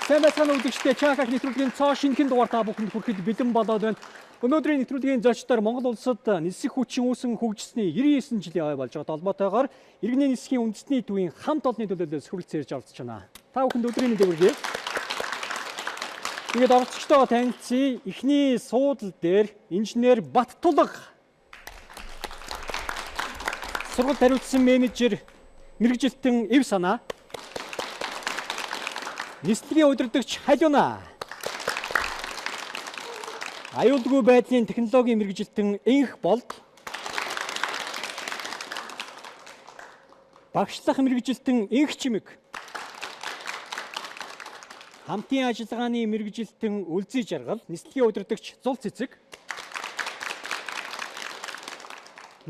Сайн байцгаана үзэгчдээ Чааках нэвтрүүлгийн цоо шинэхэн дугаар та бүхэнд хүрэхэд бэлэн болоод байна. Өнөөдрийн нэвтрүүлгийн зочдоор Монгол улсад нисэх хүчин үүсэн хөгжсөний 99 жилийн ой болж байгаа толгойтойгоор иргэний нисхийн үндэсний төвийн хамт олонны төлөөлөл сүрэлцээрж оролцож байна. Та бүхэнд өдрийн мэндийг хүргэе. Тэгээд оролцогчдоо танилцъя. Эхний суудлал дээр инженер Баттулга, сургууль хариуцсан менежер мэргэжилтэн Эв Санаа, нислэгийн удирдагч Халиуна, аюулгүй байдлын технологийн мэргэжилтэн Энх Болд, багшлах мэргэжилтэн Энх Чимэг, хамтын ажиллагааны мэргэжилтэн Үлзий Жаргал, нислэгийн удирдагч Зул Цэцэг,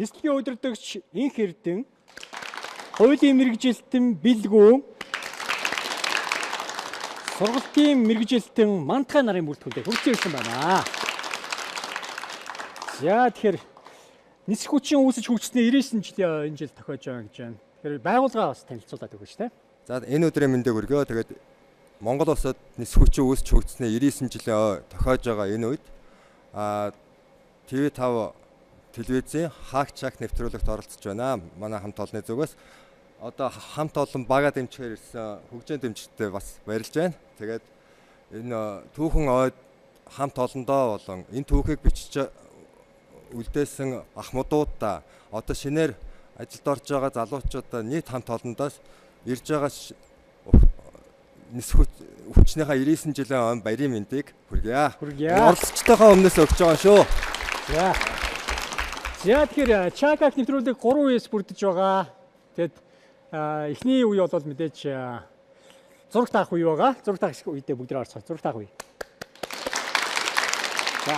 нислэгийн удирдагч Энх Эрдэн, хуулийн мэргэжилтэн Билгүү, сургалтын мэргэжилтэн Мантгай нарын бүрэлдэхүүнтэй хүрэлцэн ирсэн байна. За тэгэхээр нисэх хүчин үүсэж хөгжсөний 99 жилийн энэ жил тохиож байгаа гэж байна. Тэгэхээр байгууллага бас танилцуулаад өгөөч те. За энэ өдрийн мэндийг хүргэе. Тэгээд Монгол улсад нисэх хүчин үүсэж хөгжсөний 99 жилийн тохиож байгаа энэ үед TV5 телевизийн Хаагчаак нэвтрүүлэгт оролцож байна. Манай хамт олонны зүгээс одоо хамт олон бага дэмжихээр ирсэн хөгжийн дэмжигчтэй бас баярлж байна. Тэгээд энэ түүхэн ойд хамт олондоо болон энэ түүхийг бичиж үлдээсэн ахмадуудаа одоо шинээр ажилд орж байгаа залуучуудаа нийт хамт олондоос ирж байгаа нисэх хүчнийхээ 99 жилийн он баярын мэндийг хүргье. Оролцогчтойхоо өмнөөс өгч байгаа шүү. За тэгэхээр Чааках нэвтрүүлэг 3 үеэс бүрдэж байгаа. Тэгэд эхний үе бол мэдээж зураг таах үе байгаа. Зураг таах үедээ бүгд орцгоо. Зураг таах үе. За.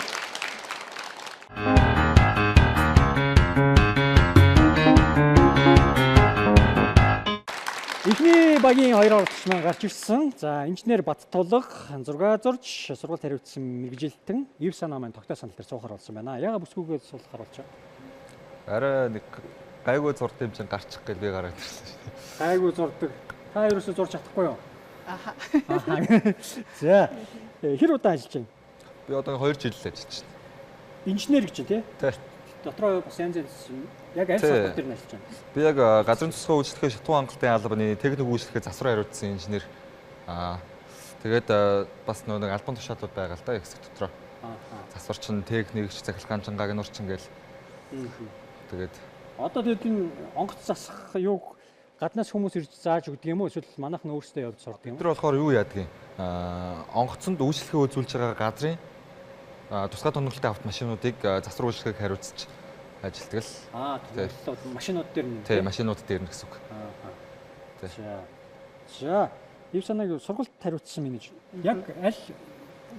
Эхний багийн 2 оролцогч маань гарч ирсэн. За, инженер Баттулга, зураг зурж, сургууль хариуцсан мэргэжилтэн Эв Санаа маань тогтоо санал дээр суухаар болсон байна. Яагаад бүсгүйгээд суулгахаар болж байгаа? Арай нэг гайгүй зурд юм чинь гарчих гэж би гараад ирсэн шүү дээ. Гайгүй зурдаг. Та ерөөсөө зурж чадахгүй юу? Аа. За. Хэр удаа ажиллаж байна? Би одоо 2 жил л ажиллаж байна. Инженер гэж тий? Тий. Дотроо бас янз янз яг аль салбар дээр нь ажиллаж байна? Би яг газрын тусгай үйлчлэгээ шатуу хангалтын албаны техник үйлчлэгээ засвар хариуцсан инженер. Тэгээд бас нэг албан тушаалууд байгаа л да хэсэг дотроо. Засварчин, техникч, цахилгаан чангааг нурчин гээл. Тэгээд одоо тэгээд энэ онгоц засах юу гаднаас хүмүүс ирж зааж өгдөг юм уу эсвэл манайхан өөрсдөө явж сурдаг юм уу? Тэр болохоор юу яадаг юм? Онгоцонд үйлчлэгээ үзүүлж байгаа газрын тусгай тоногдолтой автомашинуудыг засвар үйлчлэгийг хариуцж ажилладаг л. Машинууд дээр нь. Тийм, машинууд дээр нь гэсэн үг. За. Эв Санааг сургуульд хариуцсан менежер. Яг аль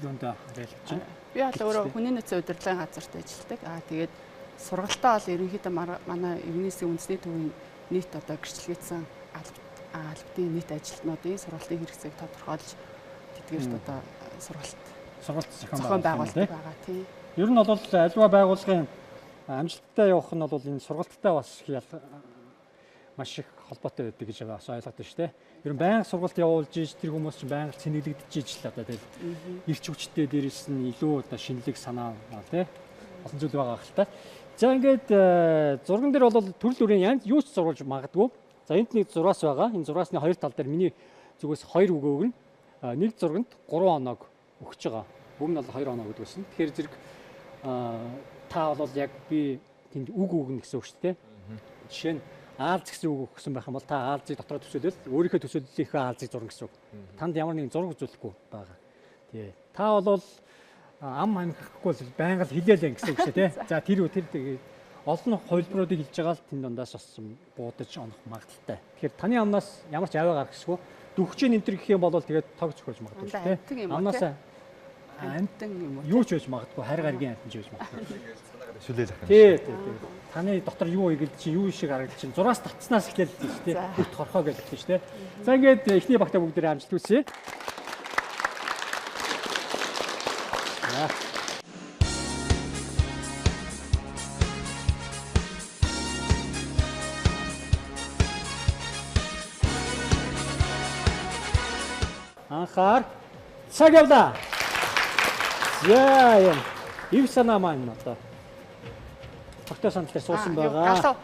юунд ажиллаж байна? Би бол өөрөө хүний нөөцийн удирдлагын газарт ажилладаг. Тэгээд сургалтаа бол ерөнхийдөө манай иргэний нисэх үндэсний төвийн нийт одоо гэрчлэгдсэн албатын нийт ажилтнуудын сургалтын хэрэгцээг тодорхойлж тэдгээрт одоо сургалт зохион байгуулалт байгаа тийм. Ер нь бол аливаа байгууллагын амжилттай явах нь бол энэ сургалттай бас маш их холбоотой байдаг гэж бас ойлгоод байна шүү дээ. Ер нь байнга сургалт явуулж иж тэр хүмүүс чинь байнга цэнэглэгдэж иж л одоо тэгэл ирч хүчтэй дээрээс нь илүү одоо шинэлэг санаа тий олон зүйл байгаа хэл та. За ингээд зурган дээр бол төрөл бүрийн янз юу ч зурулж магадгүй. За энд нэг зураас байгаа. Энэ зураасны хоёр тал дээр миний зүгээс 2 үг өгнө. Нэг зурганд 3 оног өгч байгаа. Өмнө нь бол 2 оног өгдөгсөн. Тэгэхээр зэрэг та бол яг би тэнд үг өгнө гэсэн үг шүү дээ. Жишээ нь Аалз гэсэн үг өгсөн байх юм бол та Аалзыг дотроо төсөөлөл өөрийнхөө төсөөллийнхээ Аалзыг зурна гэсэн үг. Танд ямар нэгэн зураг үзүүлэхгүй байгаа. Тий. Та бол ам амихгүй л байнга л хилээлэн гэсэн үг шүү дээ. За тэр олон хувилбаруудыг хэлж байгаа л тэн дундаас бас буудаж онох магадaltaй. Тэгэхээр таны амнаас ямар ч аваа гаргахгүй дөхчийн энтер гэх юм бол тэгээд тог зөхөж магадгүй шүү дээ. Амнаас амтан юм уу? Юу ч байж магадгүй, харь гаргийн амтан ч байж магадгүй. Шүлээл ах юм. Тий. Таны дотор юу игэл чи юу шиг харагдаж чинь зураас татснаас эхлэв шүү дээ. Бүгд хорхоо гэж хэлсэн шүү дээ. За ингээд эхний багтаа бүгдээрээ амжилт хүсье. Анхаар Цаг явлаа. За юм. Ив санаа маань одоо тогтоо саналтай суусан байгаа. Галуу.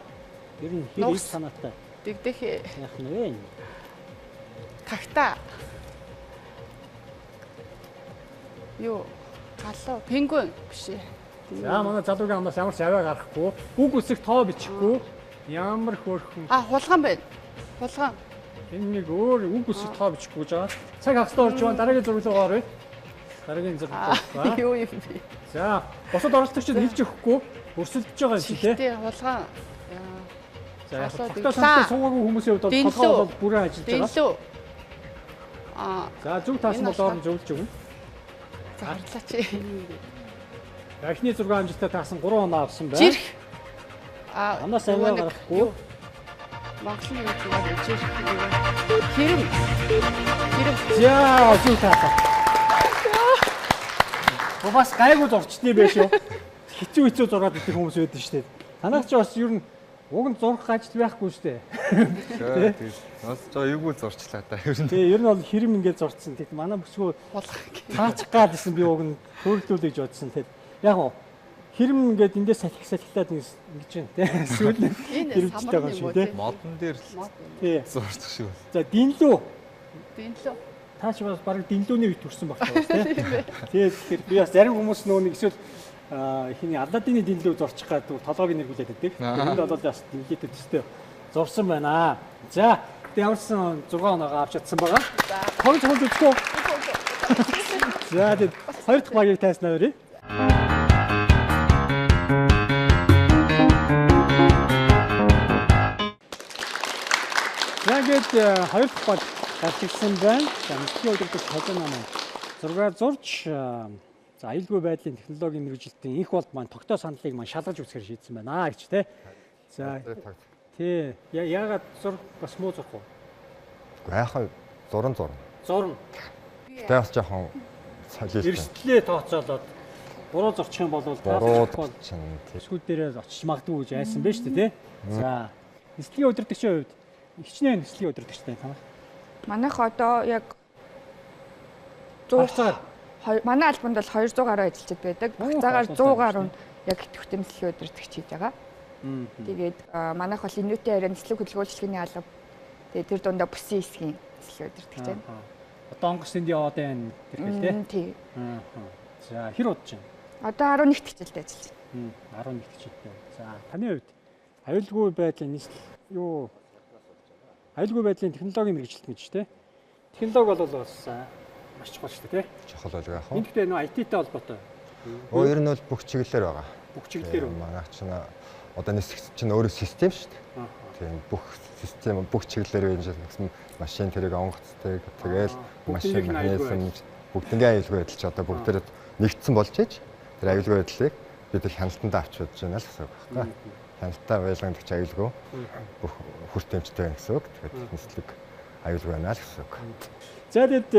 Ер нь хэр ив Нуус. санаатай Дэгдэх яах нь вэ? тагтаа. Юу? Галуу. Пингвин биш ээ. За манай залуугийн амнаас ямар ч аваа гарахгүй, үг үсэг тоо бичихгүй. Ямар хөөрхөн. Хулган байна. Хулган. Энэ нэг өөр үг үсэг тоо бичихгүй гэж байгаа. Цаг хагастай орж байгаа дараагийн зураг руу оръё. Дараагийн зураг байна. Юу юм бэ? За, босод оролцогчид хэлж өгөхгүй өрсөлдөж байгаа юм чи тий. Чихтэй хулган. За, яг Асуу тогтоо дэглээ. саналтай суугаагүй хүмүүсийн хувьд бол Дэллүү. толгой бол бүрэн ажиллаж байгаа. Дэлүү. За, зөв таасан Энэ бол орон зөвлөж өгнө. Зарлаа чи. Эхний 6 амжилттай таасан 3 оноо авсан байна. Жирх. Амнаас аваа гарахгүй. Монголын юу гэдэг жирх. Хэрэм. Хэрэм. За, зөв таасан. Бас гайгүй зурчдээ байж юу. Хэцүү зургаад идэх хүмүүс байдаг шүү дээ. Танаас ч бас ер нь уг нь зурх ажил байхгүй шүү дээ. Тэгээд бас жоо эвгүй зурчлаа та. Ер нь. Тэгээ ер нь бол хэрэм ингээд зурцсан. Тэгэд манай бүсгүй Хулган. таачих гад гэсэн би уг нь төрөлдүүлэх гэж бодсон. Тэгэд яг уу хэрэм ингээд эндээс салхилаад ингэж байна те. Сүүл нь Энэ хэрэгжтэй байгаа шүү дээ. Модон дээр л Тий. зурчих шиг байна. За динлүү. Дэлүү. Таач бас баг динлүүний үед төрсэн баг таа те. Тэгэхээр би бас зарим хүмүүс нөө нэг эсвэл ихний Аладдины динлүү зурчих гэдэг толгойг нэргүүлээд байдаг. Энд бол бас динлүүтэй төстэй зурсан байна. За ямарсан 6 оноогоо авч чадсан байгаа. Хонц хонц үзэхгүй. За тэгээд хоёр дахь багийг тайснаа өрий. Тэгээд хоёр дахь баг гарчихсан байна. За мэдээ өдөртөг холбоо маань зургаар зурж за аюулгүй байдлын технологийн мэргэжилтийн их болд маань тогтоо саналыг маань шалгаж үзэхээр шийдсэн байна гэж те. За тий яагаад зураг бас муу зурх уу? Гайхаа зурн. Зурна. Тэ бас жоохон солиотой. Эрсдлээ тооцоолоод буруу зурчих юм бол Буруу чинь сүүл дээрээ очиж магадгүй гэж айсан байна шүү дээ тий. За нислэгийн удирдагчийн хувьд хичнээн нислэгийн удирдагчтай танах. Манайх одоо яг Багцаагаар манай албанд бол 200 гаруй ажилчид байдаг. Багцаагаар 100 гаруй нь яг идэвхтэй нислэгийн удирдагч хийж байгаа. Тэгээд манайх бол инүүтэй харин нислэг хөдөлгөөлчлөгийн алба. Тэгээд тэр дундаа бүсийн хэсгийн нислэгийн удирдагч байна. одоо онгоц тэнд яваад байна гэх тий. Тий. За хэр удаж байна? Одоо 11 дэх жилд ажиллаж байна. 11 жилдээ. За таны хувьд аюулгүй байдлын нийслэл юу аюулгүй байдлын технологийн мэргэжилт гэж тий. Технологи бол бас маш чухал шүү дээ тий. чухал байг яах вэ? Энд гэхдээ нөө IT-тэй холбоотой. Өөр нь бол бүх чиглэлээр байгаа. Бүх чиглэлээр үү? Манайх чинь одоо нисэх чинь өөрөө систем шүү дээ. Тийм бүх систем бүх чиглэлээр байж гэсэн машин тэрэг онгоцтой тэгэл машин механизм бүгднгийн аюулгүй байдал ч одоо бүгдээр нэгдсэн болж ээж тэр аюулгүй байдлыг бид л хяналтанд авч удаж байна л гэсэн үг байна. Хяналтаа байлгамдагч аюулгүй бүх хүртээмжтэй байна гэсэн үг. Тэгэхээр нислэг аюулгүй байна л гэсэн үг. За тэгэд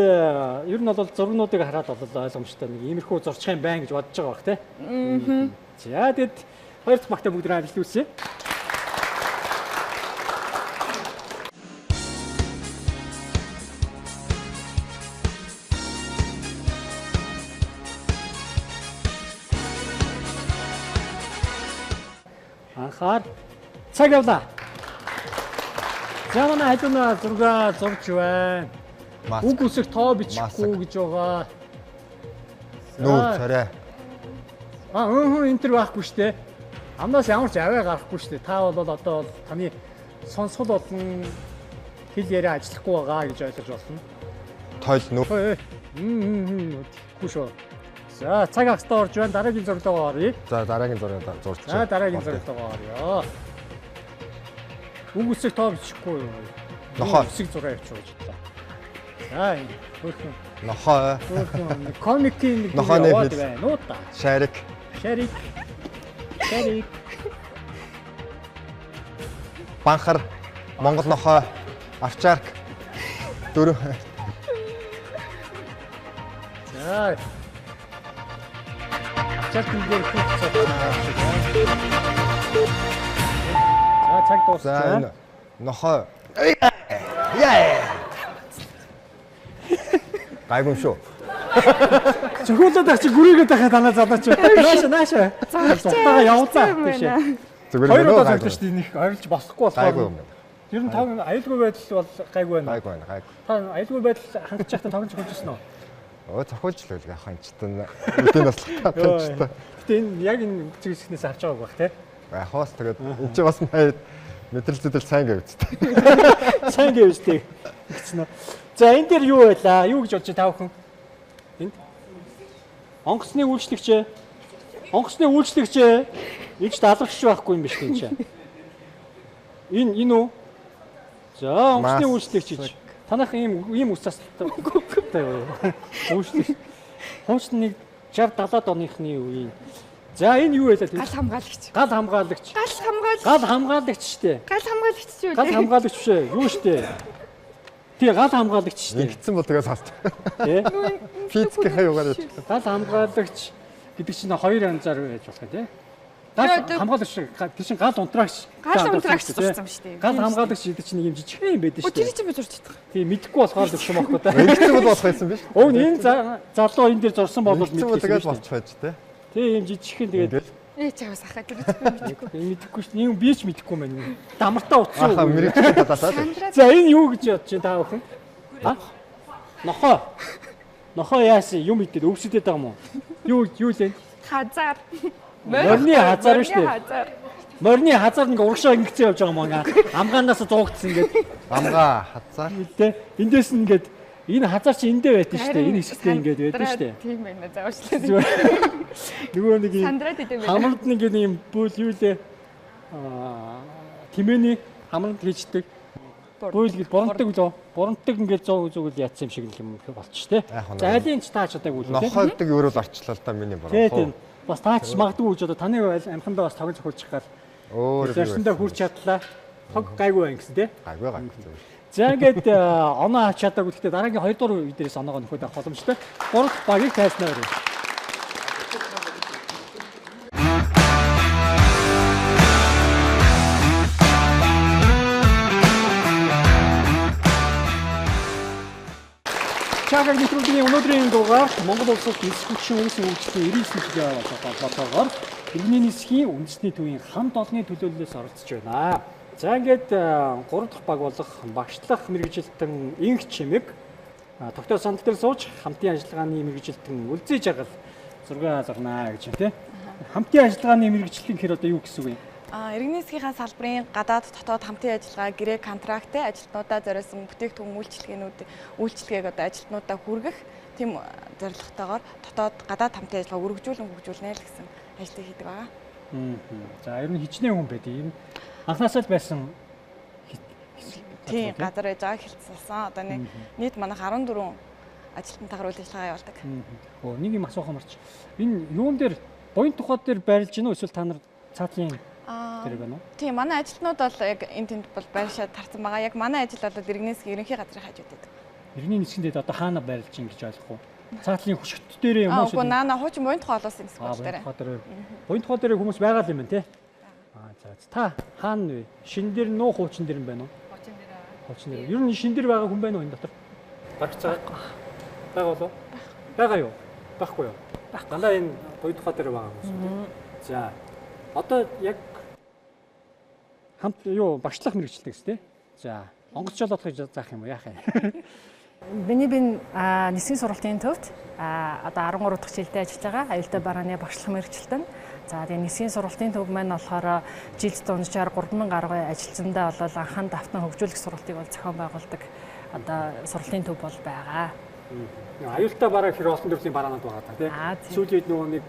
ер нь бол зургнуудыг хараад бол ойлгомжтой нэг иймэрхүү зурчих юм байна гэж бодож байгаа бах тий. За тэгэд хоёр дахь багтаа бүгд амжилт хүсье. Анхаар цаг явлаа. За манай хажуунаа зураг зурж байна. Үг үсэг тоо бичихгүй гэж байгаа. Нүүр царай. Энэ төр байхгүй штэ. Амнаас ямар ч аваа гарахгүй штэ. Та бол одоо таны сонсгол болон хэл яриа ажиллахгүй байгаа гэж ойлгож байна. Тойл нүүр. Хүш. За цаг хагастай орж байна. Дараагийн зурглаа оръё. За дараагийн зураг зурч. За дараагийн зурглаа оръё. Үг үсэг тоо бичихгүй юу? Нохоо. Үсэг зураг явуулж байна. За энэ хөрхөн. Нохоо. Комикийн нэг Нохооны яваад хэл. байна. Нуута. Шарик. Шарик. Шарик. Банхар. Монгол нохоо. Авчаарк. Дөрөв. За. Авчааркын дээр хүүхд цаа. За цаг За дууссан. энэ нохоо. Яа. Гайгүй шүү. Зөвхөлөд ах чи гүрийгээд байхад танаа залаач. Нааша. Зогтойгоо явуулаа тийшээ. Зүгээр Хоёр удаа гайгүй. зогтсон шүү дээ. Энийг ойрлж болохгүй Гайгүй болохоор. юм. Ер нь тав аюулгүй байдал бол гайгүй байна. Гайгүй байна. Гайгүй. Та аюулгүй байдал хангаж байхдаа тоглож хөлжсөн уу? Зохиолч л байл яхаа энэ ч тэн үдийн бас татчихсан. Гэтэ энэ яг энэ зэвсгнээс авч байгааг баг тий. Хаас тэгээд энэ ч бас мэдрэл зүдэл сайн гэвчтэй. Сайн гэвчтэй гэсэн үү. За энэ дээр юу байлаа? Юу гэж бодож та бүхэн? Энд онгоцны үйлчлэгч. Онгоцны үйлчлэгч. Энд ч даалгавч байхгүй юм биш үү энэ чинь. Энэ үү? За онгоцны үйлчлэгч гэж. Танах ийм үс цастай юу? Үйлчлэг. Хуучны 60 70-аад оныхны үеийн. За энэ юу байлаа? Гал хамгаалагч. Гал хамгаалагч. Гал хамгаалагч Гал хамгаалагч штэ. Гал хамгаалагч ч юу Гал хамгаалагч биш ээ. Юу штэ. Тий гал хамгаалагч штэ. Ингэсэн бол тэгээс хаст. Тий. Физикийнхаа юугаар яж. Гал хамгаалагч гэдэг чинь хоёр янзаар байж болох тий. Гал хамгаалагч тэр чинь гал унтраагч. Гал унтраагч сурсан шүү дээ. Гал хамгаалагч гэдэг чинь нэг юм жижигхэн юм байдаг Тэр штэ. чинь би зурч чадах. Тий мэдэхгүй болохоор л юм аахгүй та. Ингэсэн бол болох байсан биш. Өө энэ залуу энэ дээр зурсан бол Ингэсэн бол мэдчихсэн тэгээд шүү дээ. болчих байж тээ. Тий юм жижигхэн тэгээд Чавс ахаа тэр мэдгүй. мэдэхгүй шүү. Ийм би ч мэдэхгүй юм байна. Дамартаа утсан. Ахаа мэрэгчтэй талаасаа. За энэ юу гэж бодож байна та бүхэн? А? Нохоо. Нохоо яасан юм идээд өвсөдөд байгаа юм уу? Юу лээ? Хазар. Морины хазар шүү дээ. Хазар. Морины хазар нэг урагшаа ингэцээ явж байгаа юм аа. Амгаанаас зуугдсан ингээд. Амгаа хазаа. Тэ эндээс нь ингээд энэ хазар чи эндээ байдсан шүү дээ. Энэ хэсэгтээ ингээд байдсан шүү дээ. Тийм байна заавчлаа. Нөгөө нэг юм Сандраад идэв байна. хамрад нэг юм бүл юу лээ? Тимээний хамрад хийждэг. Бүл гэж бурандаг лөө. Бурандаг ингээд зүгэл яатсан юм шиг юм болчих тээ. За алийг ч таач удаагүй л үү? Нохойдог юу л орчлоо л да миний бороо. Тийм. Бас таач магадгүй гэж одоо таны амхандаа бас тогж хурчих гал. Өөр Зарсандаа хүрч чадлаа. Тог гайгүй байна гэсэн тий. гайгүй гайгүй. За ингээд оноо авч чадаагүй. Гэхдээ дараагийн 2 дугаар үе дээрээс оноогоо нөхөд авах боломжтой. 3 дахь багийг тайснаа өрөө. Чагаар нэвтрүүлгийн өнөөдрийн дугаар Монгол улсад нисэх хүчин үүсгэн үйлчлэлийн 99 төлөв холбоотойгоор иргэний нисхийн үндэсний төвийн хамт олонны төлөөллөөс оролцож байна. За ингээд 3 дахь баг болох багшлах мэргэжилтэн инх чимэг тогтоо санд дээр сууж хамтын ажиллагааны мэргэжилтэн үлзий жаргал зураг зарнаа гэж байна тийм. Хамтын ажиллагааны мэргэжилтэн гэхээр одоо юу гэсэн үг юм? Иргэний засгийн салбарын гадаад дотоод хамтын ажиллагаа гэрээ контрактын ажилтнуудаа зориулсан бүтээгдэхүүн үйлчилгээг одоо ажилтнуудаа хүргэх тийм зорилготойгоор дотоод гадаад хамтын ажиллагаа өргөжүүлэн хөгжүүлнэ л гэсэн ажлыг хийдэг байгаа. За ер нь хичнээн хүн байдаг. Ер нь анхнаасаа л байсан Тийм газар байж байгаа хэлцэлсэн. Одоо нийт манайх 14 ажилтнтайгаар үйл ажиллагаа явуулдаг. Нэг юм асуух юмарч. Энэ юун дээр буян тухай дээр байрлаж гинөө эсвэл та нар цаатлын тэр байна уу? Тийм манай ажилтнууд бол яг энэ тэнд бол байршаад тарсан байгаа. Яг манай ажил бол иргэний засгийн ерөнхий газрын хажууд байдаг. Иргэний нисгэнд одоо хаана байрлаж гин гэж ойлгох уу? Цаатлын хөшгөт дээр юм уу? Үгүй наа хуучин буян тухай олоосын гэсэн үг дээр. Буян тухай дээр хүмүүс байгаа л юм байна те. За та хаана вэ? Шин дээр нөө хуучин дээр юм байна уу? Хуучин дээр. Ер нь шин дээр байгаа хүн байна уу энэ дотор? Багц байгаа болоо? Байгаа юу? Баггүй юу? Дандаа энэ буян тухай дээр байгаа хүмүүс. За одоо яг хамт юу багшлах мэргэжилтэй гэсэн тий. За онгоц жолоодох гэж заах юм уу яах юм? Миний нисгийн сургалтын төвд одоо 13 дахь жилдээ ажиллаж байгаа аюултай барааны багшлах мэргэжилтэн. За тэгээ нисгийн сургалтын төв маань болохоор жилд дунджаар 3000 гаруй ажилчсандаа бол анхаанд автан хөгжүүлэх сургалтыг бол зохион байгуулдаг одоо сургалтын төв бол байгаа. Аюултай бараа хэр олон төрлийн бараанууд байгаа та тий. Сүүлийн үед нөгөө нэг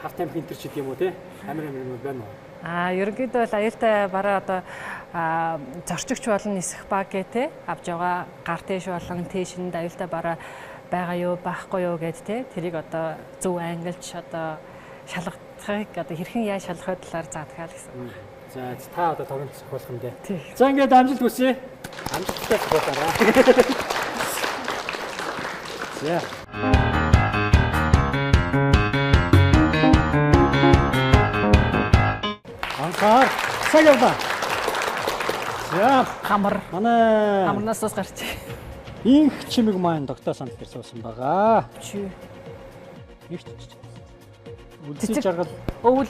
харт амх интер ч гэдэг юм уу тий. Амир юм байна уу? Ерөнхийдөө бол аюултай бараа одоо зорчигч болон нисэх баг гэдэг авж байгаа гар тийш болон тийшэнд аюултай бараа байгаа юу байхгүй юу гэд тий. Тэрийг одоо зөв ангилж одоо шалгахыг одоо хэрхэн яаж шалгахын талаар заадгаа л гэсэн. За та одоо тоглоом зохиолох юм дээ. За ингээд амжилт хүсье. Амжилттай зохиолоорой. За. Анхаар цаг яваа. За Хамар. манай Хамарнаас гарч. Инх чимэг маань тогтоо санд дээр суусан байгаа. Чи. Их үлзий жаргал Өвөл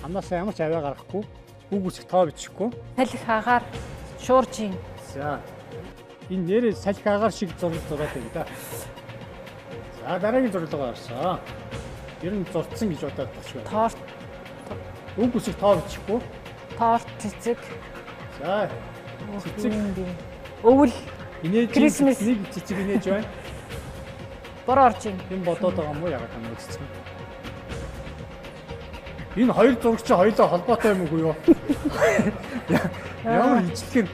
амнаас ямар ч аваа гаргахгүй. Үг үсэх тоо бичихгүй. салхи хагаар шууржин. За. Энэ нэрээ салхи агаар шиг зураг зураад байна да. За дараагийн зураглага гарсан. Ер нь зурцсан гэж бодоод болчихгүй. Торт, Үг үсэх тоо бичихгүй. торт цэцэг. За. Цэцэг. Өвөл Инээж Christmas. нэг цэцэг инээж байна. бор оржин. Энэ бодоод байгаа юм уу ягаад юм цэцэг. Энэ хоёр зураг чи хоёулаа холбоотой юм уу юу? Ямар ижлэх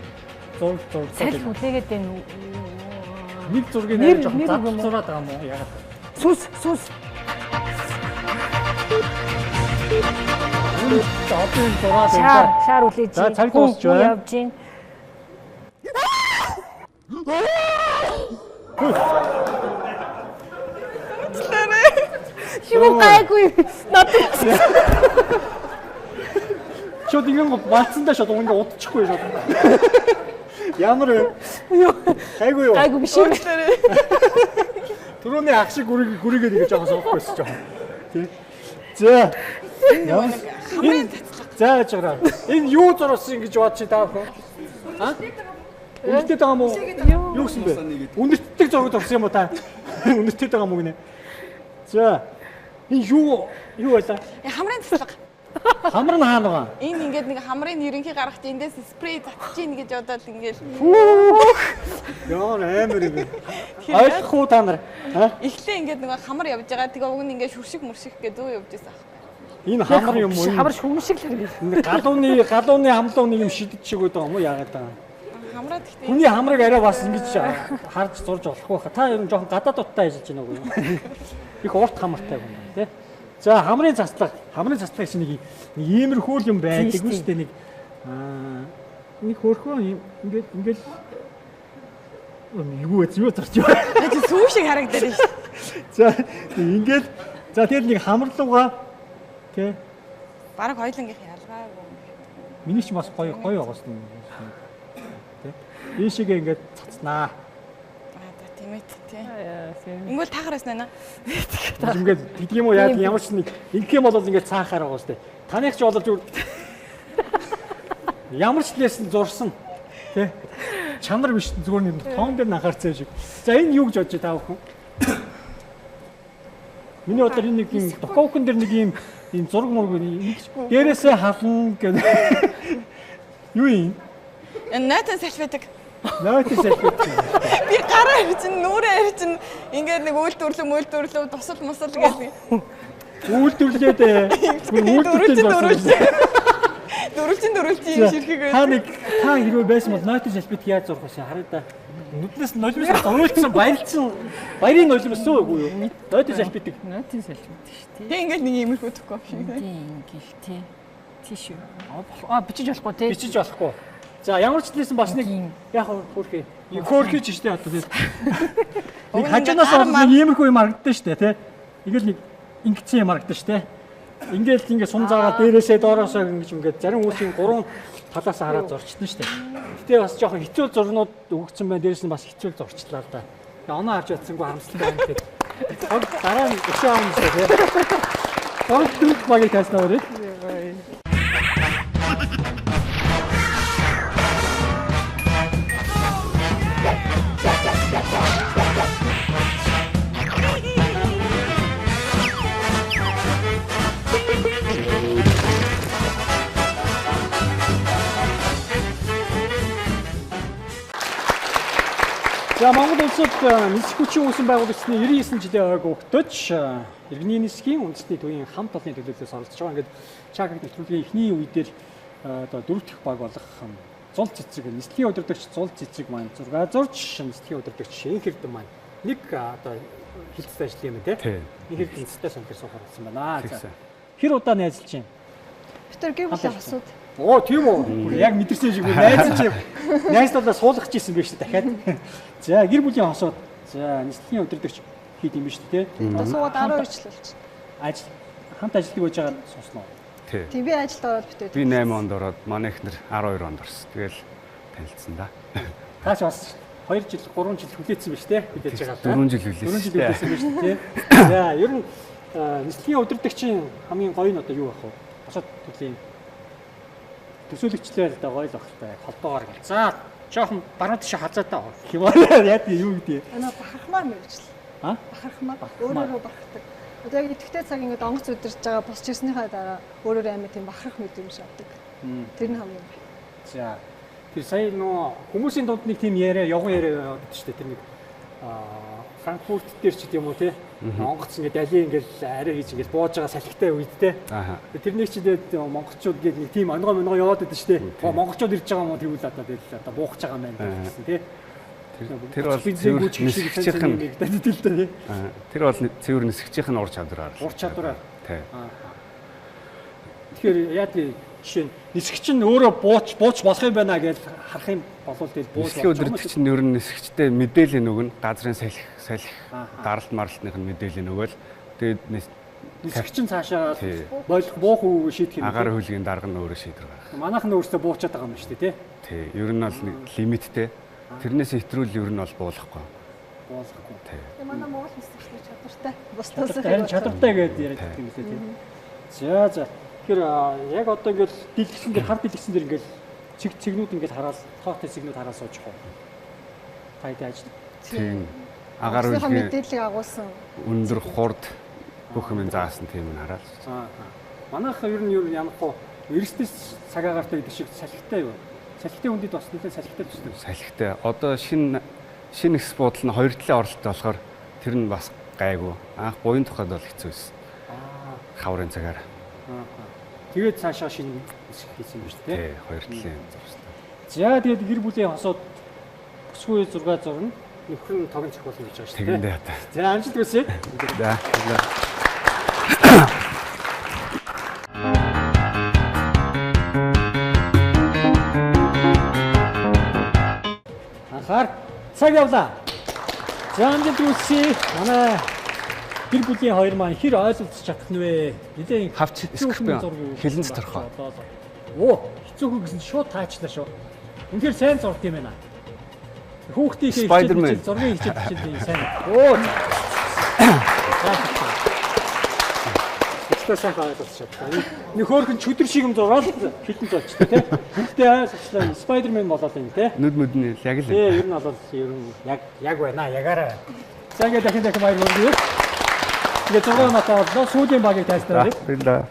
зураг Салхи үлээгээд байна уу? нэг зургийг Нэр- нэр жоохон нэр зад юм уу? зураад байгаа юм уу ягаад? Сүс сүс. Заатын зураад Шаар байна. шаар үлээж. За, цаг дуусч байна. Явж гин. Юу гайгүй. Надад Шууд ингэ баацсандаа шууд ингэ удчихгүй шууд. Ямар вэ? Гайгүй юу? гайгүй биш юм. Түрүүний ах шиг гүрийгээ нэг жоохон соохгүйсэн жоохон. Тий. За. Ямар За яаж гараа. Энэ юу зурсан гэж бод чи таах вэ? А? Үнэтэй байгаа мó? Юу гэсэн бэ? Үнэтэй зураг зурсан юм уу та? Үнэтэй байгаа мó гинэ. За. Энэ юу байлаа? Хамрын таслага. Хамар нь хаана байгаа? Энэ ингээд нэг хамрын ерөнхий гаргахт эндээс спрей татчих ийн гэж бодоод ингээд Яа амар юм. Ойлгох уу та нар? А? эхлээ ингээд нэг хамар явж байгаа. Тэгээ уг нь ингээд шүршиг мөршиг гэдэг зөө явж байсан аахгүй. Энэ хамар юм уу? Хамар шүмшиг л харагдав. Энэ галууны хамлууны юм шидэж чиг байгаа юм уу? Яагаад байгаа? Хамраа гэхдээ Хүний хамрыг арай бас ингэж харж зурж болох байх. Та ер нь жоохон гадаад уттай ажиллаж байна уу? Их урт хамартай юм байна тий. За хамрын цацлага чинь нэг иймэрхүү юм байдаг үү шүү дээ нэг нэг хөрхөө ингээд юу вэ юу зарч байна. чи сүү шиг харагдаад байна шүү. За ингээд тэгэл нэг хамарлууга тий. Бараг хоёлынгийнх ялгаагүй. Миний ч бас гоё байгаас нь тий. Энэ шиг ингээд цацнаа. Тийм ээ тий. Ингүүл тахаар байсан аа. Ингээд гэдэг юм уу яг ямар ч нэг ингэх юм бол ингээд цаахаар байгаа шүү дээ. Таных ч болол зүгээр ямар ч лээсэн зурсан тий. Чанар биш зүгээр нэг тоон дээр анхаарцсан шиг. За энэ юу гэж бодож та бүхэн? Миний бодлоор энэ нэг юм докоукон дээр нэг юм зураг мураг дээрээсээ хална гэдэг. Юу юм? Энэ найтан сальфетик. Найтан сальфетик. Би гараа ирчин, нүрээ ирчин ингээд нэг үйлдвэрлэв тусал мусал гэдэг. Үйлдвэрлээд Дөрвөлжин ширхэг байна. Та хэрвээ байсан бол найтан сальфетик яаж зурх вэ? Хараа да. Нүднээс нулимс зурулсан баярын нулимс үгүй юу? Найтан сальфетик. Нотын салхи шүү дээ. Тэг ингээд нэг иймэрхүү төгөө шиг. Ингээл тий. Тийш үү. Бичиж болохгүй тий. Бичиж болохгүй. За ямар ч лээсэн бас нэг яг хөөрхий. Хөөрхий ч штэ одоо тийм. Нэг хажуунаас нэг иймэрхүү юм харагдсан штэ тий. Ингээл нэг ингэсэн юм харагдсан штэ. Ингээл ингээд сум заагаа дээрээсээ доороосоо ингээд зарим хүмүүсийн гурван талаас хараад зурчтсан штэ. Гэтэ бас жоохон хэцүү зурнууд өгсөн байна. Дээрээс нь бас хэцүү зурчлаа л да. Оноо харж ятсангүй харамсалтай байна гэдэг. Дараа нь өшөө аав юм штэ тий. Гол дүнх багийг тааснаа өрөө. За Монгол улсад нисэх хүчин үүсгэн байгуулагдсны 99 жилийн ойг өгтөж иргэний нисхийн үндэсний төвийн хамт олонны төлөөллөөс оролцож байгаа. Ингээд чагт нэвтрүүлгийн эхний үе дээр одоо 4 дахь баг болох зул цэцэг нислэгийн удирдагч зул цэцэг маань зураг зурж нислэгийн удирдагч Энх Эрдэнэ маань нэг одоо хилцтэй ажил юм тий. Энх Эрдэнэ цэцтэй сонир суухаар болсон байна. За хэр удаа найзалж байна? Битэр гэр бүлийн хосууд. Оо тийм үү. Яг мэдэрсэн шиг найзалж найзлалаа суулгах гэсэн байх шүү дахиад. За гэр бүлийн хосууд. За нислэгийн удирдагч хийд юм биш үү те. Одоо суугаад 12 жил болж байна. Ажил хамт ажилладаг байж байгаад сонсноо. Тийм би ажилд ороод битээ. Би 8 онд ороод манай эхнэр 12 онд орсон. Тэгэл танилцсан да. Таач бас 2 жил 3 жил хүлээсэн ба штэ хүлээж байгаа. 4 жил хүлээсэн. 4 жил хүлээсэн ба штэ тий. За ер нь нислэгийн удирдагчийн хамгийн гоё нь одоо юу байх вэ? Босоод төлийн төсөөлөгчлөө л да гоё л байх та холбоогоор гэл. За жоохон баруун тишээ хазаатаа хэмээ яа юу гэдэг. Бахархмаар мэрэгжил. Бахархмаар өөрөөрөө бахархдаг. Одоо яг идэвхтэй цаг ингээд онгоц удирж байгаа босч ирснийхаа дараа өөрөөрөө амар тийм бахарх мэдрэмж авдаг. Тэр нь хамгийн гоё. За тэр сая нөө хүмүүсийн дунд нэг тийм яриа явган яриа яваад шүү дээ. Тэр нэг Франкфурт дээр ч гэдэм үү те. Онгоц ингээд али ингээд арай хийж ингээд бууж байгаа салхитай үед те. Тэрнийг ч тэгээд монголчууд гээд нэг тийм онгоо яваад байдаг шүү дээ. Монголчууд ирж байгаа юм тэгвэл одоо буухаж байгаа юм байна гэсэн те. Тэр бол цэвэр нисгчийнх нь тэр бол цэвэр нисгчийнх нь ур чадвараар. Ур чадвараар. Тий. Тэгэхээр яа тий жишээ нь нисгч нь өөрөө бууч болох юм байна гэж харах юм болов тэгэл бууж нисгчийн удирдагч нь ер нь нисгчтэй мэдээлэл өгнө. Газрын салхи даралт марлтных нь мэдээлэл өгөөл тэгээд нисгч нь цаашаа буух уу шийдэх юм. Агаар хөлгийн дарга нь өөрөө шийдвэр гаргах. Манайх нь өөрсдөө буучаад байгаа юм шүү дээ тий. Тий. Ер нь бол нэг лимиттэй. Тэрнээс хэтрүүл ер нь бол буулахгүй. Буулахгүй. Тий. Манай Монгол нисгчтэй чадвартай. Бусдаас харин чадвартай гэдэг яриад байгаа юм лээ тий. За. Тэгэхээр яг одоо ингээд дэлгэсэн дээр хар дэлгэсэн дээр ингээд цэгнүүд ингээд хараад тоотой цэгнүүд хараад сууж байгаа. Тайд ажил. Тийм. Агаар үлгийн мэдээллийг агуулсан. Өндөр хурд бүх юм заасан тийм нь хараад. Манайх ер нь ямах уу эргэснээс цагаагаартай гэдэг шиг салхитай юу? Салхитай хүндэд бас нэлээд салхитай төстэй. Салхитай. Одоо шинэ экс буудал нь 2 талын оролттой болохоор тэр нь бас гайгүй. Анх буян тухайд бол хэцүү байсан. Хаврын цагаар. Тэгээд цаашаа шинэ хийсэн юм шүү дээ. Тий, 2 талын зуршлаа. За тэгээд гэр бүлийн хосууд бүсгүй 6 зурна. Нөхөр нь тогон зохиолно гэж байгаа шүү дээ. Тэгэндээ хата. За амжилт хүсье. За. Анхаар цаг явлаа. За амжилт хүсье. Манай гэр бүлийн хоёр маань хэр ойлголцож чадах нь вэ? Нилээн хавч скрипэн хилэн доторхоо. Оо, хэцүүхүү гэсэн шууд таачлаа шүү. Үнэхээр сайн зурд юм байна. Хүүхдийн Spider-Man зургийн хичээл сайн. Оо. Ихтэй сайн ойлгож чадсан. Нэг хөөрхөн чөдөр шиг юм зураад хитэн зурчтай тий. Гэхдээ аашлаа Spider-Man болоод юм тий. Нүд мүдний яг л. Тий, ер нь бол ер нь яг байна. Ягаараа. За ингээд дахин баяр хүргэе. Тэгээ 6 натаа боллоо. Сүүлийн багийг тайлбарлая. Баярлалаа.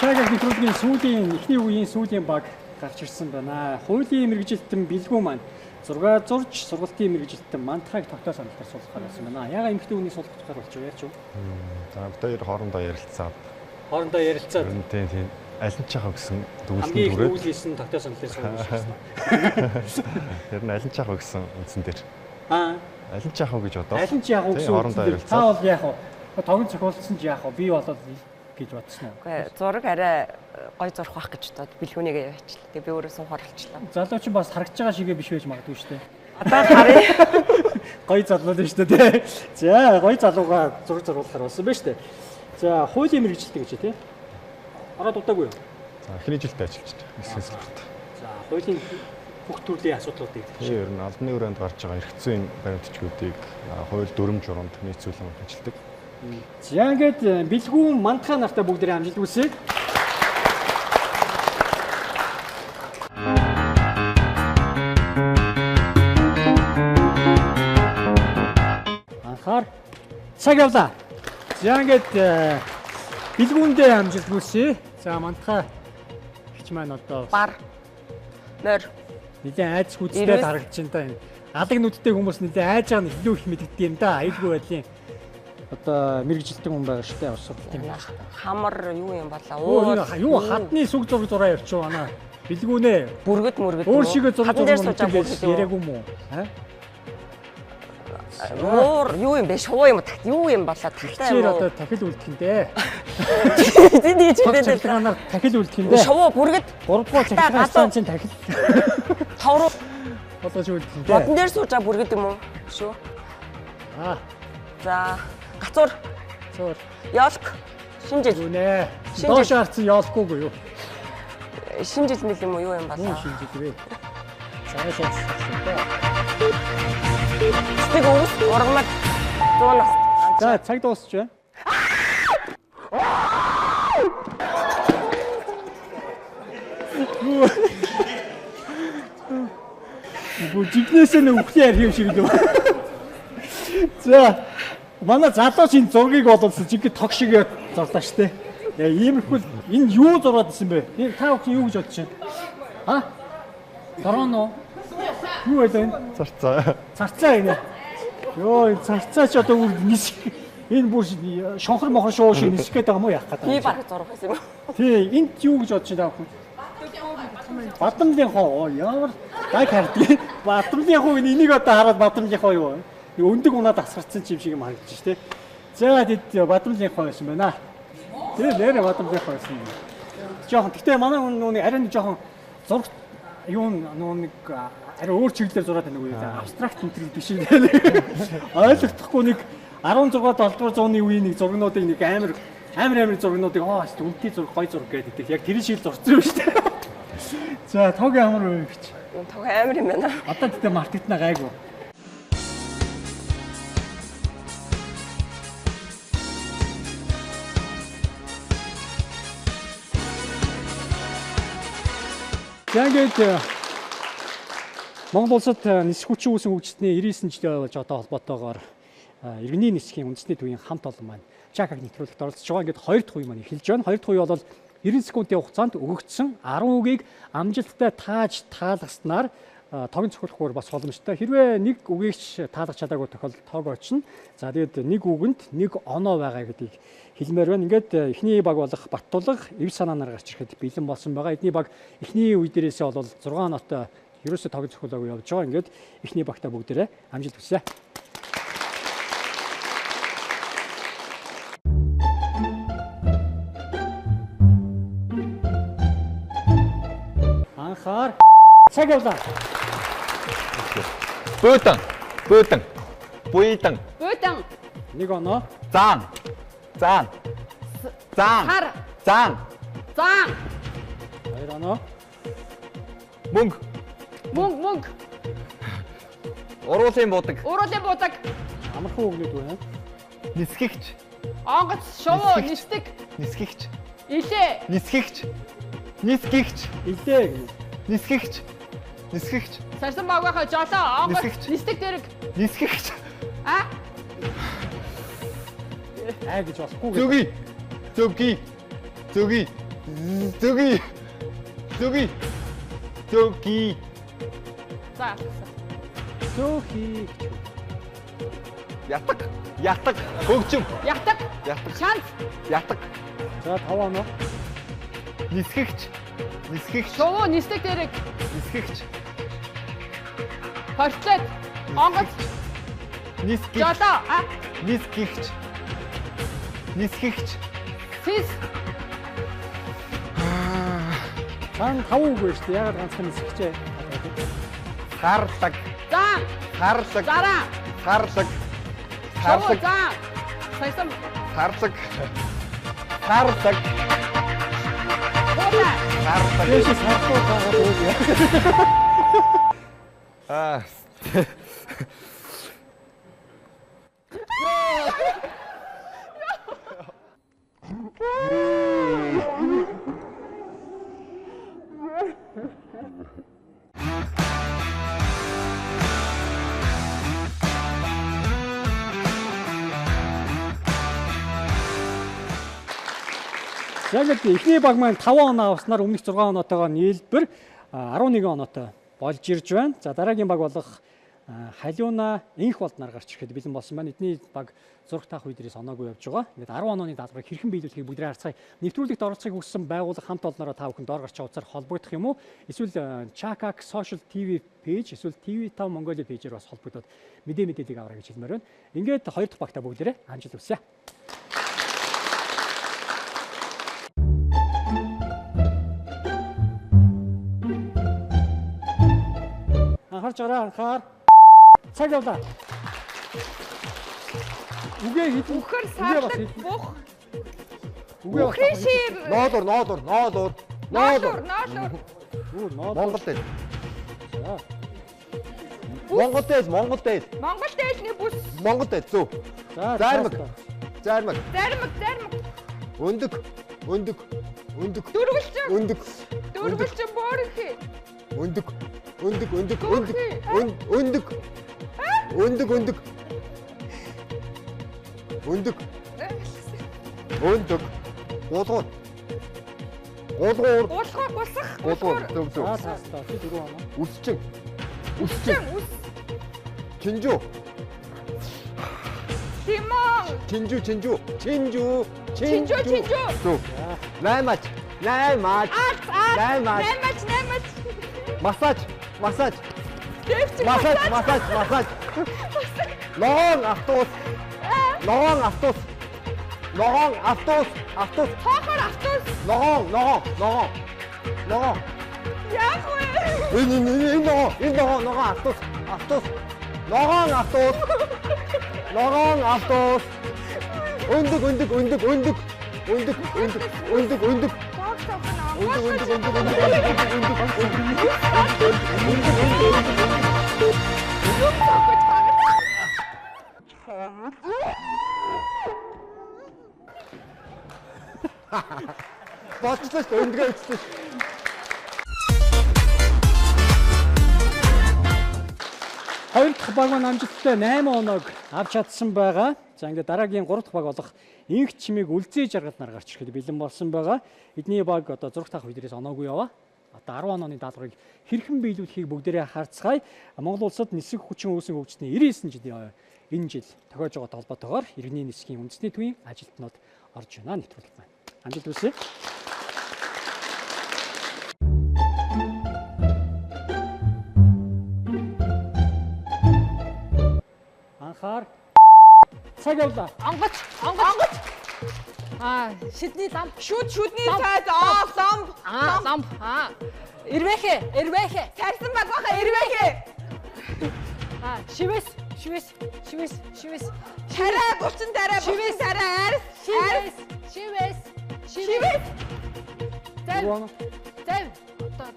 Чагаар нэвтрүүлгийн сүүлийн эхний үеийн сүүлийн баг гарч ирсэн байна. Хуулийн мэргэжилтэн бэлгүү маань 6 зурж сургалтын мэргэжилтэн мантахыг тогтоос амтаар суулгахаар байсан байна. Яга эмэгтэй хүний суулгах тухай болж байгаа ч юу? За бид хоёр хоорондоо ярилцаад. Хоорондоо ярилцаад. Тийм. Аль нь чахаа гэсэн дүгнэлт хамгийн түрээд. үйл хийсэн тогтоос амтаар суулгах. Тэр нь аль нь чахаа гэсэн үндсэн дээр. Аль нь чахаа гэж бодоо. Аль нь чахаа гэсэн үндсэн дээр. Та бол яах вэ? Тогон зохиолсон ч яах вэ? Би болоод гэж бодсон уу? Үгүй зураг арай гой зурх байх гэж бодоод бэлгүүнийгээ яваачлаа. Тэгээ би өөрөө сунхаар болчихлоо. Залууч бас харагдж байгаа шигээ биш байж магадгүй шүү дээ. Одоо харъя. Гой залуу дээ шүү дээ. За, гой залууга зураг зургуулахаар болсон байна шүү дээ. За, хуулийн мэргэжилтэн гэж тий. Ороод удаагүй юу? За, эхний жилдээ ажиллаж байна. Нисгэн сургалт. За, хуулийн бүх төрлийн асуудлуудыг тий. Ер нь албаны хүрээнд гарч байгаа эрх зүйн баримтчгуудыг хууль дүрм журамд нийцүүлэн ажилладаг. За ингээд бэлгүүн мантахаа нартай бүгдээ амжилт хүсье. Анхаар цаг явлаа. За ингээд бэлгүүндээ амжилт хүсье. За мантахаа хич маань одоо Бар. Морь. нэгэн айц хүчтэй харагдаж байна та энэ. Алаг нүдтэй хүмүүс нэлээ айж байгаа нь илүү их мэддэг юм да. Аюулгүй байдлын одоо мэргэжилтэн хүн байгаа шүү дээ. Сургалтын Хамар юу юм болоо. Юу хадны сүг зураг зураа явчих байна. Бэлгүүнэ. Бүргэд мөргөд. Өөр шигээ зураг зураг ярьаагүй юм уу? Муур юу юм бэ? Шувуу юм уу? Юу юм болоо тагтай Чи юм уу? одоо дахил үлдэх юм дээ. Тэний чиглэлээр Цахилгаанаар дахил үлдэх юм дээ. шувуу бүргэд 3 дугаар цахилгаан станцын дахил товруу болооч үлдэх юм бодон дээ. дээр сууж байгаа бүргэд юм уу? Шүү. Аа, За гацуур зөөр. ёолк шинжил Юу нэ? Шинжил. Доош харцсан яолохгүй юу? шинжил мэл юм уу юу юм Юу болоо? шинжил вэ? Цаашаа. Тэг ус ургамал 100 нас. За, цаг дуусч байна. Жигнэсээ нэг үхний арх юм шиг л юм. За, манай залууч энэ зургийг боловсон жиг тог шиг зурлаа штэ. Яа, иймэрхүү энэ юу зураад исэн бэ? Энэ та бүхэн юу гэж бодож байна? А? Дрон уу? Юу вэ энэ? Зарцаа. Царцаа энэ. Йоо, царцаа ч одоо нисэх энэ бүр шонхор мохор шуу шиг нисэх гээд байгаа юм уу яах Би гэдэг. баг зурах байсан юм уу? Тий, энд юу гэж бодож байна вэ? Бадамлын хоо ямар дай хардгийг. Бадамлын хоо энийг одоо хараад бадамлын хоо юу? Өндөг унаад асгарцсан юм шиг юм харагдаж штэ. За тэд бадамлын хоо байсан байна. Тэгээ нэрэ бадамлын хоо байсан. Жохон. Гэтэ манай нүг арай жохон зураг юу нэг арай өөр чиглэлээр зураад байна үгүй. Абстракт интерьер биш юм. Ойлгохдохгүй нэг 16-д 7 дугаар зууны үеийн нэг зургнуудыг нэг амар зургнуудыг үнэтэй зураг гой зураг гэдэг. Яг тэр шиг зурцсан юм шүү дээ. За тог ямар вэ гэж. Тог амар юм байна. Одоо тэгтээ маркетнаа гайгүй. Тэгээд Монгол улсад нисэх хүчин үүсэн хөгжсөний 99 жилийн болж одоо холбоотойгоор иргэний нисхийн үндэсний төвийн хамт олон маань Жакаг нэвтрүүлэгт оролцож байгаа. Ингээд хоёр дахь үе маань эхэлж байна. Хоёр дахь үе бол 90 секундын хугацаанд өгөгдсөн 10 үгийг амжилттай тааж таалгаснаар тогон цохиулахгүйгээр бас боломжтой. Хэрвээ нэг үгийг таалгах чадаагүй тохиолдолд тоог очно. За тэгээд нэг үгэнд нэг оноо байгаа гэдгийг хэлмээр байна. Ингээд эхний баг болох Баттулга эв санаанаар гарч ирэхэд бэлэн болсон байгаа. Эдний баг эхний үе дээрээсээ бол 6 нотой ерөөсөө тогон цохиулаагүй явж байгаа. Ингээд эхний багтаа бүгдээрээ амжилт хүсье. Анхаар цаг явлаа. Бөөдөн. Бөөдөн. Буйдан. Буудан. Нэг оноо. Заан. Заан. Заан. Хар. Заан. Заан. Хоёр оноо. Мөнгө. Мөнгө. Уруулын будаг. Уруулын будаг. Амархан үгнүүд байна. Нисгэгч. Онгоц шувуу нисдэг. Нисгэгч. Илээ. Нисгэгч. Нисгэгч. Илээ гэнэ. Нисгэгч. Нисгэгч. Сарсан багийнхаа жолоо онгоц Нисгэгч. нисдэг дэрэг. Нисгэгч. А? Гэж болохгүй. Зүги. Зүги. Зүги. Зүги. Зүги. Зүги. За. Зөөхий. Ятаг. Ятаг. Хөгжим. Ятаг. Ятаг. Шанс. Ятаг. За 5 оноо. Нисгэгч. Нисгэгч. Шувуу нисдэг дэрэг. Нисгэгч. Портлет. Онгоц Нисгэгч. жолоо. А? Нисгэгч. Нисгэгч. Фис. Хан 5 үг байна шүү дээ. Ягаад ганцхан нисгчээ. Харлаг. Заан. Харлаг. Зараа. Харлаг. Шувуу Харлаг. заан. Сарсан Харлаг. Харлаг. буудан. Харлаг. Дэш сархуу байгаа үг яа. Аа. Яг л эхний баг маань 5 оноо авснаар өмнөх 6 оноотойгоо нийлбэр 11 оноотой болж ирж байна. За дараагийн баг болох халиуна инх болдноор гарч ирэхэд бэлэн болсон байна. Эдний баг зураг таах үе дээрээс оноогүй явж байгаа. Ингээд 10 онооны даалгаврыг хэрхэн биелүүлэхийг бүгдээ харцгаая. Нэвтрүүлэгт оролцохыг хүссэн байгууллага хамт олноороо та бүхэн доор гарч байгаа утсаар холбогдох юм уу? Эсвэл Chakak Social TV пэйж, эсвэл TV5 Mongolia пэйжээр бас холбогдоод мэдээллийг аваарай гэж хэлмээр байна. Ингээд хоёр дахь багтаа бүгдээрээ амжилт хүсье. Анхаарч байгаа анхаар. Цаг явлаа. Үгээ хит. Үхэр сардаг бух. Үгээ шир. Ноолуур. Монгол дээл. Монгол дээл. Монгол дээлний бүс. Монгол дээл зөв. Зармаг. Өндөг. Дөрвөлчин боорхи. Өндөг. Уулгуур. Гулсах. Зөв. Чи дөрөв оноо. Үсчин. Чинжүү. Тимон. Чинжүү. Зөв. Наймач. Массаж. Массаж. Ногоон автус. Хоохор автус. Ногоон. Яах вэ? Энэ ногоон автус. Ногоон автус. Өндөг. Болчихлоо шүү өндөг өгсөн. Хоёр дахь баг маань амжилттай 8 оноог авч чадсан байгаа. За ингээд дараагийн 3 дахь баг болох инх чимийг үлзий жаргалнаар гарч ирэхэд бэлэн болсон байгаа. Эдний баг одоо зураг таах үе дээрээс оноогүй яваа. Одоо 10 онооны даалгаврыг хэрхэн биелүүлэхийг бүгдээрээ харцгаая. Монгол улсад нисэх хүчин үүсгэн хөгжсөний 99 жилийн энэ жил тохиож байгаатай холбоотойгоор иргэний нисхийн үндэсний төвийн ажилтнууд орж байна нэвтрүүлэг байна. Амжилт хүсье. Анхаар. Цаг явлаа. Онгоц. Шидний лам. Шүдний цайд лам. Ирвэхэ. Тарсан багаха ирвэхэ. Шивэс. Тарай булчин тарай. Шивэс.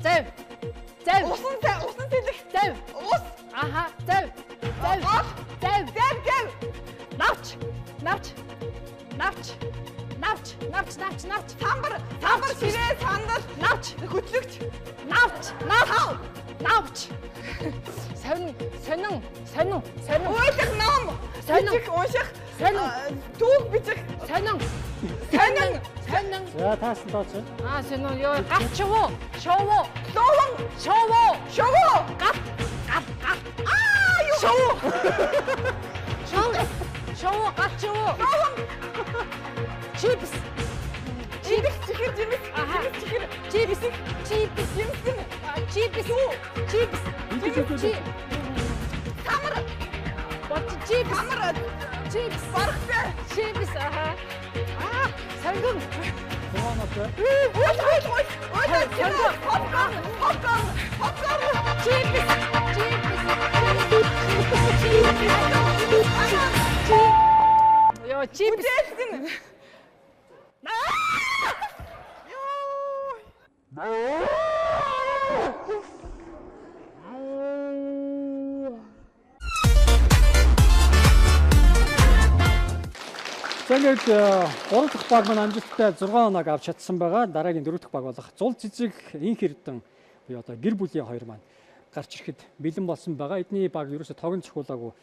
Зэв. Усан сэлэх. Зэв. Ус. Зэв. Навч. Самбар ширээ сандал. Навч. Хөтлөгч. Навч. Сонин. Уйлах ном. Сонин ууших. Түүх бичих. Сонин. За таасан тооч. Сонин ёо гавчвоо. Шовоо. Гав. Шовоо гавчвоо. Чипс. Сангун. Тэгээд 3 дахь баг маань амжилттай 6 оноог авч чадсан байгаа. Дараагийн 4 дахь баг болох зул цэцэг инх эрдэн буюу одоо гэр бүлийн хоёр маань гарч ирэхэд бэлэн болсон байгаа. Эдний баг ерөөсө тогон цохиулаагүй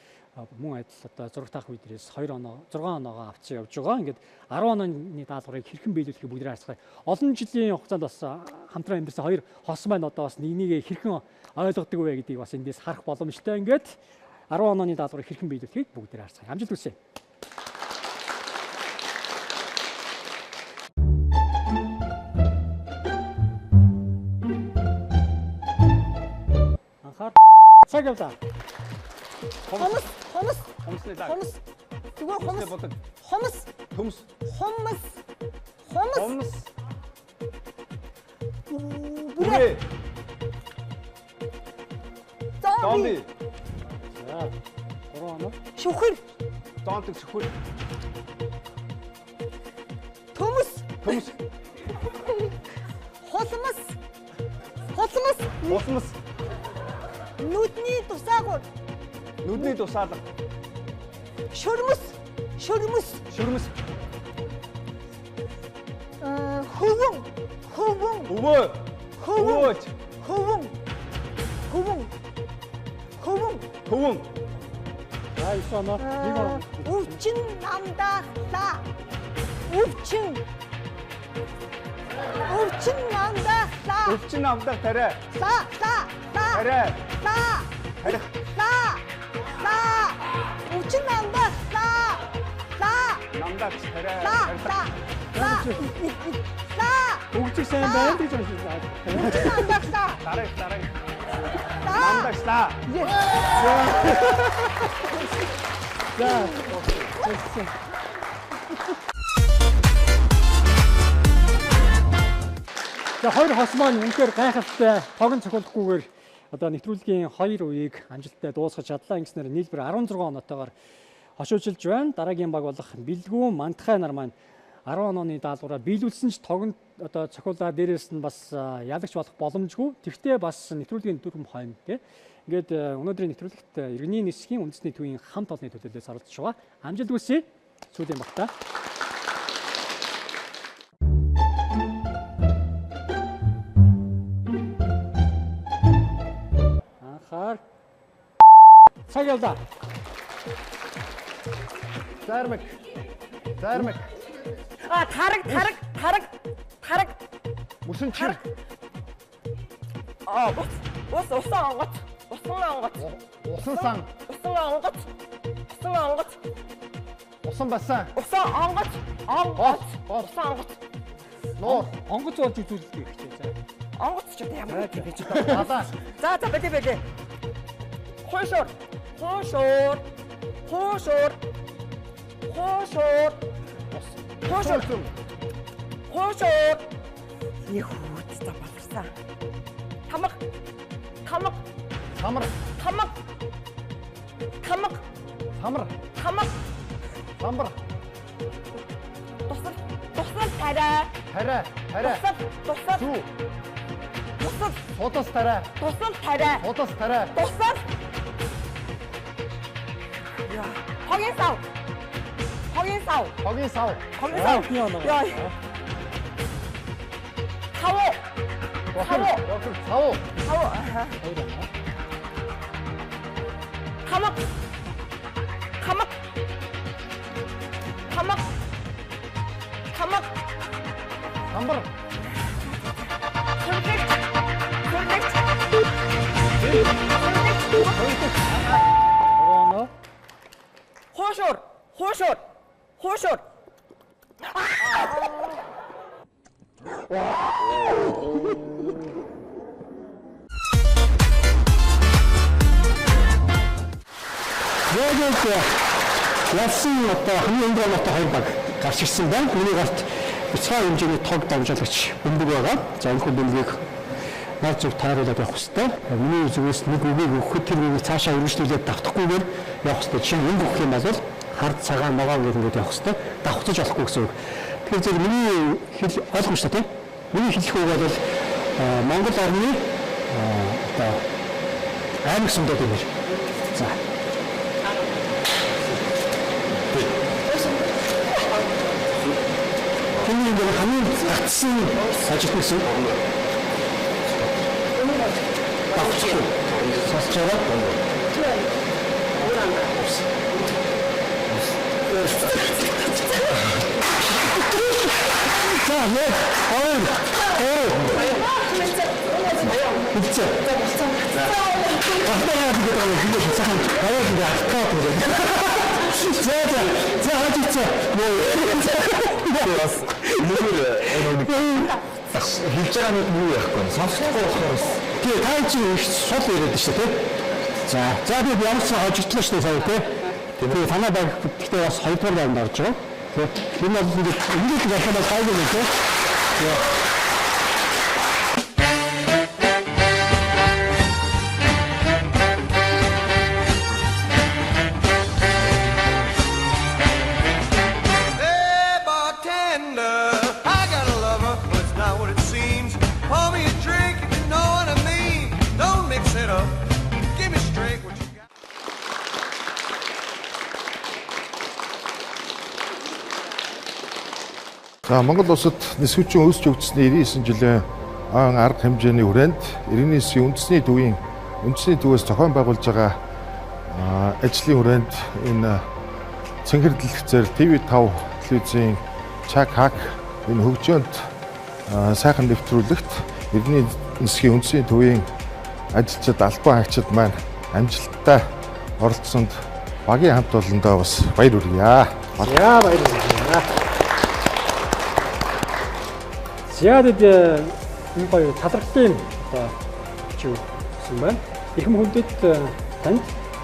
мөн адил одоо зураг таах үеэрээс 6 оноогоо авцсан явж байгаа. Ингээд 10 онооны даалгаврыг хэрхэн биелүүлэхийг бүгдээ харцгаая. Олон жилийн хугацаанд бас хамтран амьдсан хоёр хос маань одоо бас нэгнийг хэрхэн ойлгодог вэ гэдгийг бас эндээс харах боломжтой. Ингээд 10 онооны даалгаврыг хэрхэн биелүүлэхийг бүгдээ харцгаая. Амжилт хүсье. Анхаар цаг явлаа. Хомсны даг. Зүгээр хомс. Төмс. Бүрээ. Зомби. За 3 оноо. Шүхэр. Зонтог сүхүр. Төмс. Хулмас. Нүдний тусаагур. Нүдний тусаалга. Шөрмөс. Хөвөн. Өвөөч. Хөвөн. За 9 оноо. 1 оноо. Өвчин намдаахлаа. Өвчин намдаахлаа. Өвчин намдах тарай. Тарай. Өвчин намдаахлаа. Намдах тарай. Өгчих сайн байна гэж байна. Өвчин намдаахлаа. Тарай. Намдагслаа. За. За хоёр хос маань үнэхээр гайхалтай тогон цохиулахгүйгээр одоо нэвтрүүлгийн 2 үеийг амжилттай дуусгаж чадлаа. Ингэснээр нийлбэр 16 оноотойгоор хошуучилж байна. Дараагийн баг болох Бэлгүүн Мантхай нар маань 10 онооны даалгавраа биелүүлсэн ч тогон одоо цохиулаа дээрээс нь бас ялагч болох боломжгүй. Тэгвэл бас нэвтрүүлгийн дүрм хойно тий. Ингээд өнөөдрийн нэвтрүүлэгт иргэний нисхийн үндэсний төвийн хамт олонны төлөөллөөс оролцож байгаа. Амжилт хүсье. Сүүлийн багтаа. Анхаар цаг явлаа. Зармэг. Тараг. Мөсөнчир. Усан онгоц. Усан сан. Усан басан. Усан онгоц. Нуур. Онгоц болж үзүүлдэг гэж байна. Онгоц ч одоо ямар гэж Бадаа. За бэлээ. Хошор. Яхууд та баларсан. Тамаг. Тусал тарай. Сүү. Содос тарай. Хогийн сав. Яа. Савуу. Хамаг. Хамбар. Оноо. Хошор. Ялсан одоо хамгийн өндөр оноотой хоёр баг гарч ирсэн байна. Үүний гарт бяцхан хэмжээний тог дамжуулагч бөмбөг байгаа. За энэ хүн бөмбөгийг наад зүг тааруулаад явах хэрэгтэй. Миний зүгээс нэг үгийг өгөхөд тэр үгийг цаашаа үргэлжлүүлээд давтахгүйгээр явах хэрэгтэй. Жишээ нь өнгө өгөх юм бол хард цагаан ногоо гэдэг явах хэрэгтэй. Давхцаж болохгүй гэсэн үг. Тэгэхээр зөв миний хэл ойлгомжтой тийм. Миний хэлэх үг бол Монгол орны одоо аймаг сумдууд юм байна. За. Тэний нэг хамгийн гацсан ажилтнаас давхцаж Сонсож байгаа. За, нэг, хоёр. Үгүй. Хэлж байгаа нь юу яахгүй вэ? Сонсохгүй болохоор. Тэгээ та чи их сул яриад шүү дээ. За би ямар ч хожигдлоо шүү дээ сая тий. Тэгээ танаа баг гэхдээ бас 2 дугаар байранд орж байгаа. Тэгээ энэ бол ингээд ярихаас хайгуу нэ тий. За Монгол улсад нисхүүчин өсч өгдсөний 99 жилийн он арга хэмжээний хүрээнд иргэний эсгийн үндэсний төвөөс зохион байгуулж байгаа ажлын хүрээнд энэ цэнхэр дэлгэцээр TV5 телевизийн чаг хак энэ хөгжөөнд сайхан нэвтрүүлэгт иргэний эсгийн үндэсний төвийн ажилчид албан хаагчид маань амжилттай оролцсонд багийн хамт олондоо бас баяр хүргье. Баяр хүргье. Зяадад энэ гоё талархлын чи гэсэн байна. Ирхэм хүндэт танд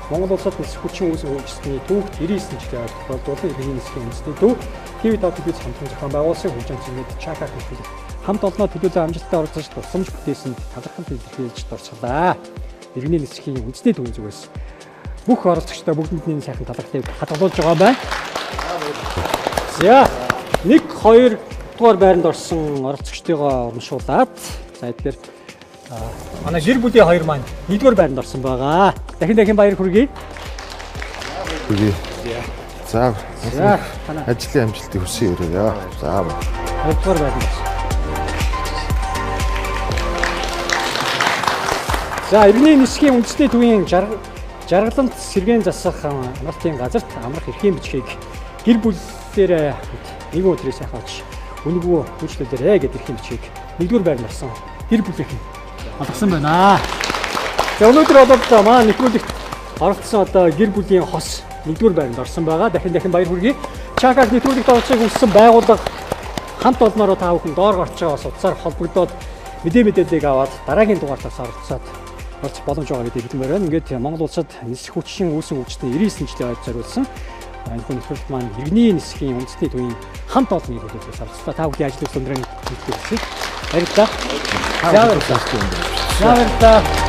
Монгол улсад нисхүүчин үүсгэн хөгжсөний түүхт 99 жилийн тохиолдуулсан иргэний нисхийн үндэсний төв TV5 телевиз хамтран зохион байгуулсан хөгжин цэгээд чаках хэлбэр хамт олноо төлөөлөө амжилттай оролцож тусламж бүтээсэнд талархал илэрхийлж дурсгалаа. Иргэний нисхийн үндэсний төвийн зүгээс бүх оролцогчдоо бүгдэнд сайхан талархлыг хадгалуулж байгаа байна. За 1-2 дугаар байранд орсон оролцогчдойгоо урамшуулад за эдгээр манай гэр бүлийн хоёр маань 1-р байранд орсон байгаа. Дахин баяр хүргэе. Хүргэе. За ажлын амжилтыг хүсье өрөөё. За 2-р байранд. За иргэний нисхийн үндэсний төвийн жаргалант сэргээн засах амралтын газарт амрах эрхийн бичгийг гэр бүлээрээ нэг өдрөөс хаваач үнэгүй хүчлэлээрээ гэдэг эрхийн бичгийг 1-р байранд орсон гэр бүлийнхэн олгосон байна. За өнөөдөр бол маа нэвтрүүлэгт оролцсон одоо гэр бүлийн хос 1-р байранд орсон байгаа. Дахин баяр хүргэе. Чакаг нэвтрүүлэгт оролцохыг хүссэн байгууллага хамт олноороо та бүхэн доор гарч байгаа утсаар холбогдоод мэдээллийг аваад дараагийн дугаартаас оролцоод боломж байгаа гэдэг хэлмээр байна. Ингээд Монгол улсад нисхүүчин үүсгэн хөгжсөний 99 жилийн ойд зориулсан энэ хүн нэвтрүүлэгт маань иргэний нисхийн үндэсний төвийн хамт олонны төлөвлөлтөөр оролцлоо. Та бүхэн ажил үйлс өндрийн хэлбэрийг баярлалаа. За баярлалаа.